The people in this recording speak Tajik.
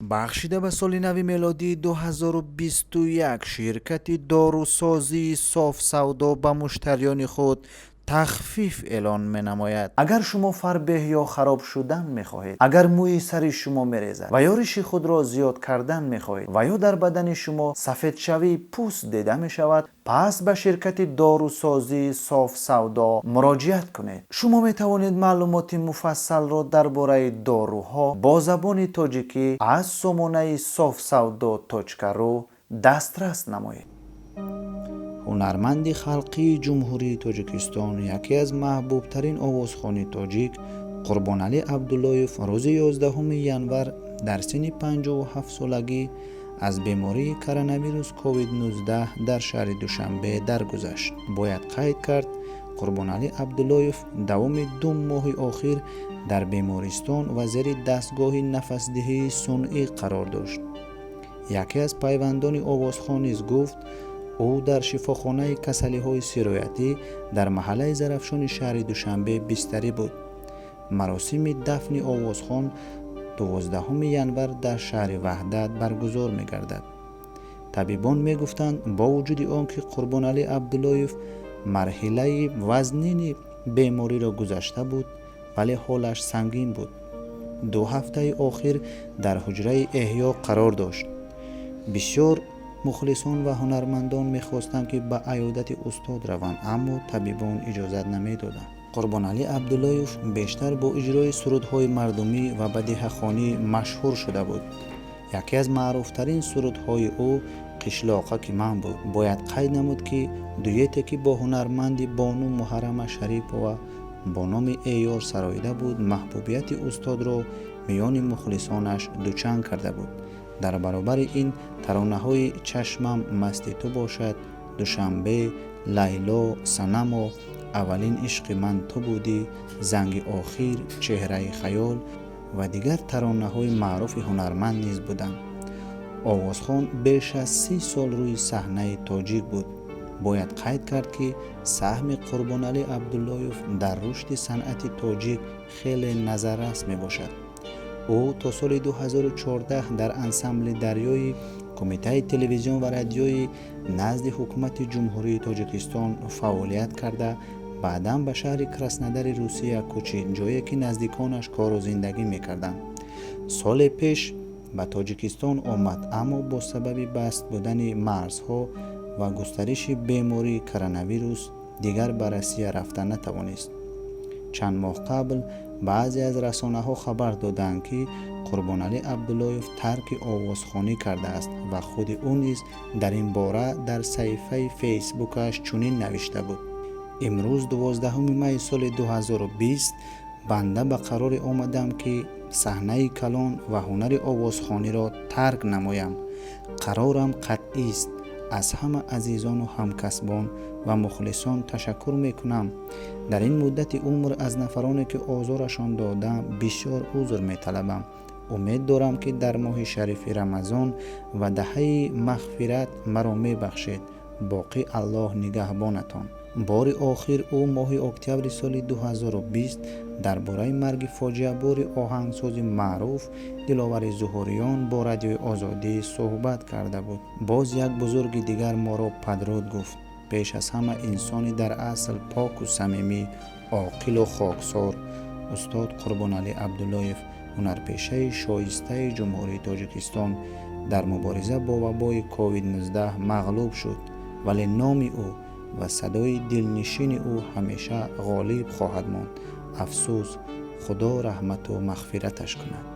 бахшида ба соли нави мелодии 2021 ширкати дорусозии соф савдо ба муштариёни худ тахфиф эълон менамояд. агар шумо фарбеҳ ё хароб шудан мехоҳед, агар мӯи сари шумо мерезад ва ё риши худро зиёд кардан мехоҳед ва ё дар бадани шумо сафедшавии пӯст дида мешавад, пас ба ширкати дорусозии соф савдо муроҷиат кунед. шумо метавонед маълумоти муфассалро дар бораи доруҳо бо забони тоҷикӣ аз сомонаи sofsavdo.ru дастрас намоед. ҳунарманди халқии ҷумҳурии Тоҷикистон, яке аз маҳбубтарин овозхони тоҷик, Қурбоналӣ Абдуллоев рӯзи 11 январ дар синни 57 солагӣ аз бемории коронавирус COVID-19 дар шаҳри Душанбе даргузашт. бояд қайд кард, Қурбоналӣ Абдуллоев давоми 2 моҳи охир дар бемористон ва зери дастгоҳи нафасдиҳии сунъӣ қарор дошт. яке аз пайвандони овозхон низ гуфт, ӯ дар шифохонаи касалиҳои сироятӣ дар маҳаллаи Зарафшони шаҳри Душанбе бистарӣ буд. маросими дафни овозхон 12 январ дар шаҳри Ваҳдат баргузор мегардад. табибон мегуфтанд, бо вуҷуди он ки Қурбоналӣ Абдуллоев марҳилаи вазнини бемориро гузашта буд, вале ҳолаш сангин буд. 2 ҳафтаи охир дар ҳуҷраи эҳё қарор дошт. бисёр мухлисон ва ҳунармандон мехостанд ки ба аёдати устод раванд, аммо табибон иҷозат намедоданд. Қурбоналӣ Абдуллоев бештар бо иҷрои сурудҳои мардумӣ ва бадиҳахонӣ машҳур шуда буд. яке аз маъруфтарин сурудҳои ӯ қишлоқаки ман буд. бояд қайд намуд, ки дуэте ки бо ҳунарманди Бону Муҳаррама Шарипова бо номи Эёр сароида буд, маҳбубияти устодро миёни мухлисонаш дучанд карда буд. дар баробари ин таронаҳои Чашмам масти ту бошад, Душанбе, Лайло, Санамо, Аввалин ишқи ман ту будӣ, Занги охир, Чеҳраи хаёл ва дигар таронаҳои маъруфи ҳунарманд низ буданд. овозхон беш аз 30 сол рӯи саҳнаи тоҷик буд. бояд қайд кард, ки саҳми Қурбоналӣ Абдуллоев дар рушди санъати тоҷик хеле назаррас мебошад. ӯ то соли 2014 дар ансамбли дарёи Кумитаи телевизион ва радиои назди ҳукумати ҷумҳурии Тоҷикистон фаъолият карда, баъдан ба шаҳри Краснодари Русия кӯчид, ҷое ки наздиконаш кору зиндагӣ мекарданд. соли пеш ба Тоҷикистон омад, аммо бо сабаби баст будани марзҳо ва густариши бемории коронавирус дигар ба Россия рафта натавонист. чанд моҳ қабл баъзе аз расонаҳо хабар доданд, ки Қурбоналӣ Абдуллоев тарки овозхонӣ кардааст ва худи ӯ низ дар ин бора дар саҳифаи фейсбукаш чунин навишта буд: имрӯз 12 майи соли 2020 банда ба қароре омадам, ки саҳнаи калон ва ҳунари овозхониро тарк намоям. қарорам қатъист. аз ҳама азизону ҳамкасбон ва мухлисон ташаккур мекунам. дар ин муддати умр аз нафароне ки озорашон додам бисёр узр металабам. умед дорам, ки дар моҳи шарифи Рамазон ва даҳаи мағфират маро мебахшед. боқӣ Аллоҳ нигаҳбонатон. бори охир ӯ моҳи октябри соли 2020 дар бораи марги фоҷиабори оҳангсози маъруф Диловари Зуҳуриён бо Радиои Озодӣ суҳбат карда буд. боз як бузурги дигар моро падруд гуфт. пеш аз ҳама инсони дар асл поку самимӣ, оқилу хоксор, устод Қурбоналӣ Абдуллоев, ҳунарпешаи шоистаи ҷумҳурии Тоҷикистон, дар мубориза бо вабои COVID-19 мағлуб шуд, вале номи ӯ ва садои дилнишини ӯ ҳамеша ғолиб хоҳад монд. афсӯс, худо раҳмату мағфираташ кунад.